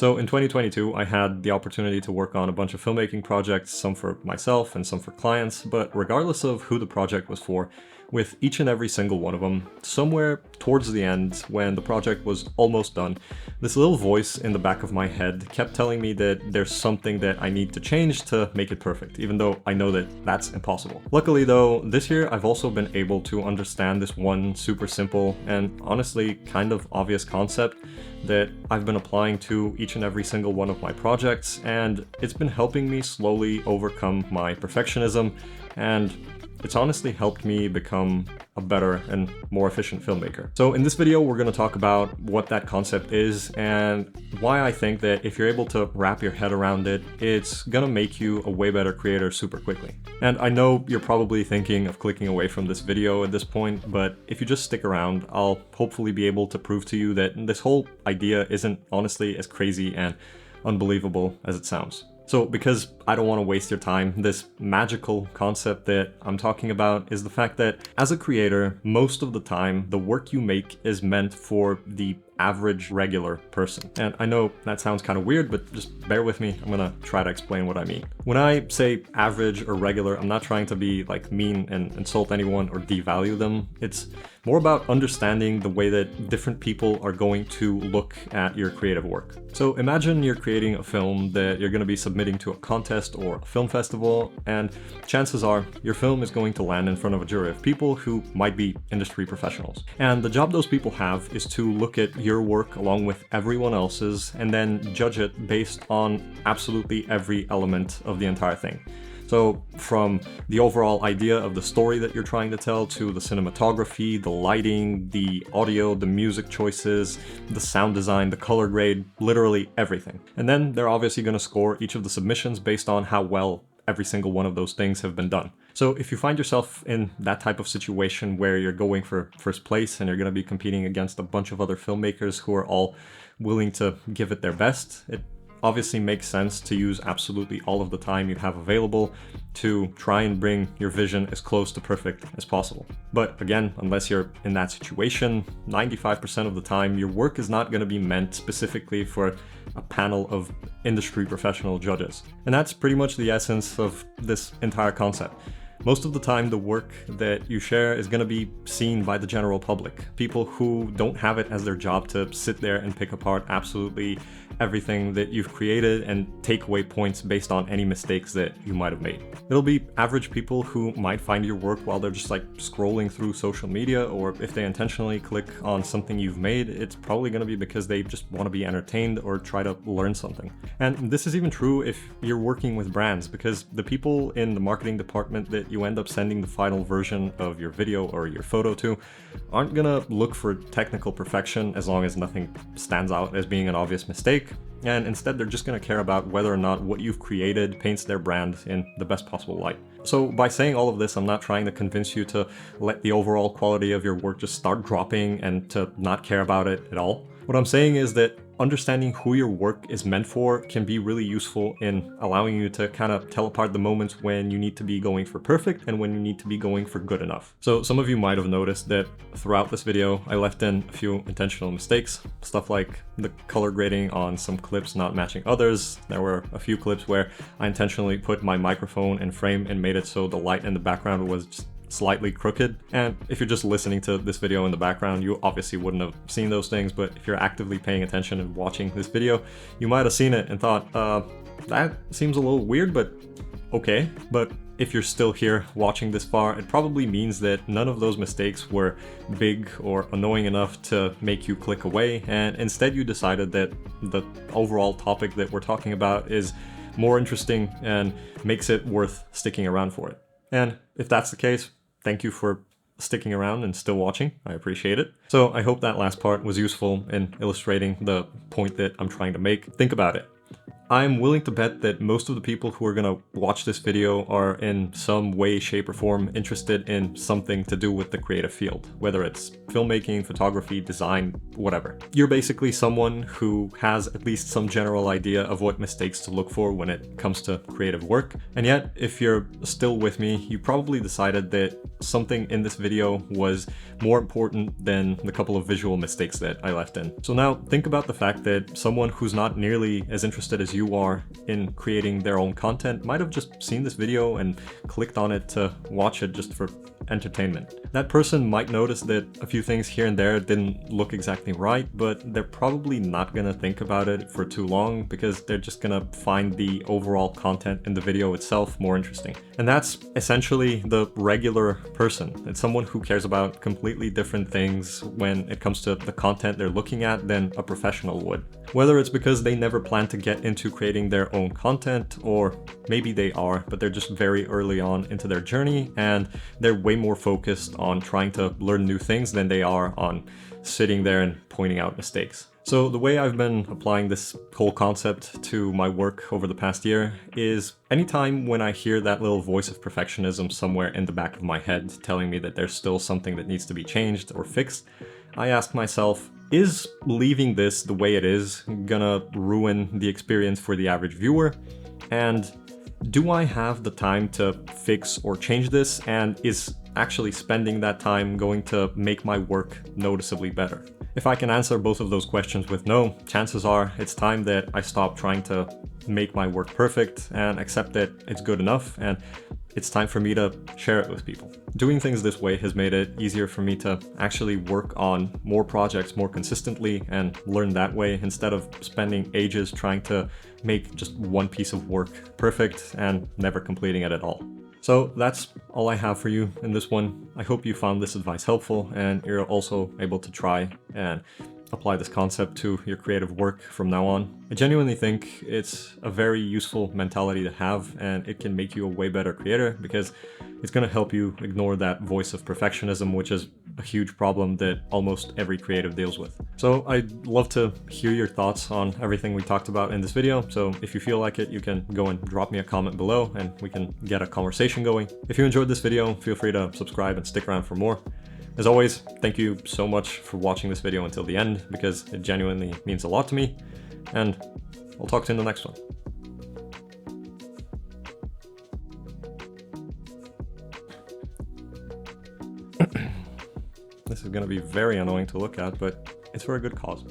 So in 2022, I had the opportunity to work on a bunch of filmmaking projects, some for myself and some for clients, but regardless of who the project was for, with each and every single one of them, somewhere towards the end, when the project was almost done, this little voice in the back of my head kept telling me that there's something that I need to change to make it perfect, even though I know that that's impossible. Luckily though, this year I've also been able to understand this one super simple and honestly kind of obvious concept that I've been applying to each and every single one of my projects, and it's been helping me slowly overcome my perfectionism, and it's honestly helped me become a better and more efficient filmmaker. So in this video, we're going to talk about what that concept is and why I think that if you're able to wrap your head around it, it's going to make you a way better creator super quickly. And I know you're probably thinking of clicking away from this video at this point, but if you just stick around, I'll hopefully be able to prove to you that this whole idea isn't honestly as crazy and unbelievable as it sounds. So because I don't want to waste your time, this magical concept that I'm talking about is the fact that as a creator, most of the time, the work you make is meant for the average regular person. And I know that sounds kind of weird, but just bear with me. I'm gonna try to explain what I mean. When I say average or regular, I'm not trying to be like mean and insult anyone or devalue them. It's more about understanding the way that different people are going to look at your creative work. So imagine you're creating a film that you're going to be submitting to a contest or a film festival, and chances are your film is going to land in front of a jury of people who might be industry professionals. And the job those people have is to look at your work along with everyone else's and then judge it based on absolutely every element of the entire thing. So from the overall idea of the story that you're trying to tell to the cinematography, the lighting, the audio, the music choices, the sound design, the color grade, literally everything. And then they're obviously going to score each of the submissions based on how well every single one of those things have been done. So if you find yourself in that type of situation where you're going for first place and you're going to be competing against a bunch of other filmmakers who are all willing to give it their best, it obviously makes sense to use absolutely all of the time you have available to try and bring your vision as close to perfect as possible. But again, unless you're in that situation, 95% of the time your work is not going to be meant specifically for a panel of industry professional judges. And that's pretty much the essence of this entire concept. Most of the time, the work that you share is going to be seen by the general public, people who don't have it as their job to sit there and pick apart absolutely everything that you've created and take away points based on any mistakes that you might have made. It'll be average people who might find your work while they're just like scrolling through social media, or if they intentionally click on something you've made, it's probably going to be because they just want to be entertained or try to learn something. And this is even true if you're working with brands, because the people in the marketing department that you end up sending the final version of your video or your photo to aren't gonna look for technical perfection as long as nothing stands out as being an obvious mistake, and instead they're just gonna care about whether or not what you've created paints their brand in the best possible light. So by saying all of this, I'm not trying to convince you to let the overall quality of your work just start dropping and to not care about it at all. What I'm saying is that understanding who your work is meant for can be really useful in allowing you to kind of tell apart the moments when you need to be going for perfect and when you need to be going for good enough. So some of you might have noticed that throughout this video, I left in a few intentional mistakes, stuff like the color grading on some clips not matching others. There were a few clips where I intentionally put my microphone in frame and made it so the light in the background was just slightly crooked. And if you're just listening to this video in the background, you obviously wouldn't have seen those things, but if you're actively paying attention and watching this video, you might have seen it and thought, that seems a little weird, but okay. But if you're still here watching this far, it probably means that none of those mistakes were big or annoying enough to make you click away, and instead you decided that the overall topic that we're talking about is more interesting and makes it worth sticking around for it. And if that's the case, thank you for sticking around and still watching. I appreciate it. So I hope that last part was useful in illustrating the point that I'm trying to make. Think about it. I'm willing to bet that most of the people who are gonna watch this video are in some way, shape, or form interested in something to do with the creative field, whether it's filmmaking, photography, design, whatever. You're basically someone who has at least some general idea of what mistakes to look for when it comes to creative work. And yet, if you're still with me, you probably decided that something in this video was more important than the couple of visual mistakes that I left in. So now think about the fact that someone who's not nearly as interested as you are in creating their own content might have just seen this video and clicked on it to watch it just for entertainment. That person might notice that a few things here and there didn't look exactly right, but they're probably not gonna think about it for too long because they're just gonna find the overall content in the video itself more interesting. And that's essentially the regular person. It's someone who cares about completely different things when it comes to the content they're looking at than a professional would. Whether it's because they never plan to get into creating their own content, or maybe they are, but they're just very early on into their journey and they're way more focused on trying to learn new things than they are on sitting there and pointing out mistakes. So the way I've been applying this whole concept to my work over the past year is anytime when I hear that little voice of perfectionism somewhere in the back of my head telling me that there's still something that needs to be changed or fixed, I ask myself, is leaving this the way it is gonna ruin the experience for the average viewer? And do I have the time to fix or change this? And is actually spending that time going to make my work noticeably better? If I can answer both of those questions with no, chances are it's time that I stop trying to make my work perfect and accept that it's good enough, and it's time for me to share it with people. Doing things this way has made it easier for me to actually work on more projects more consistently and learn that way instead of spending ages trying to make just one piece of work perfect and never completing it at all. So that's all I have for you in this one. I hope you found this advice helpful and you're also able to try and apply this concept to your creative work from now on. I genuinely think it's a very useful mentality to have, and it can make you a way better creator because it's going to help you ignore that voice of perfectionism, which is a huge problem that almost every creative deals with. So I'd love to hear your thoughts on everything we talked about in this video. So if you feel like it, you can go and drop me a comment below and we can get a conversation going. If you enjoyed this video, feel free to subscribe and stick around for more. As always, thank you so much for watching this video until the end because it genuinely means a lot to me, and I'll talk to you in the next one. This is going to be very annoying to look at, but it's for a good cause.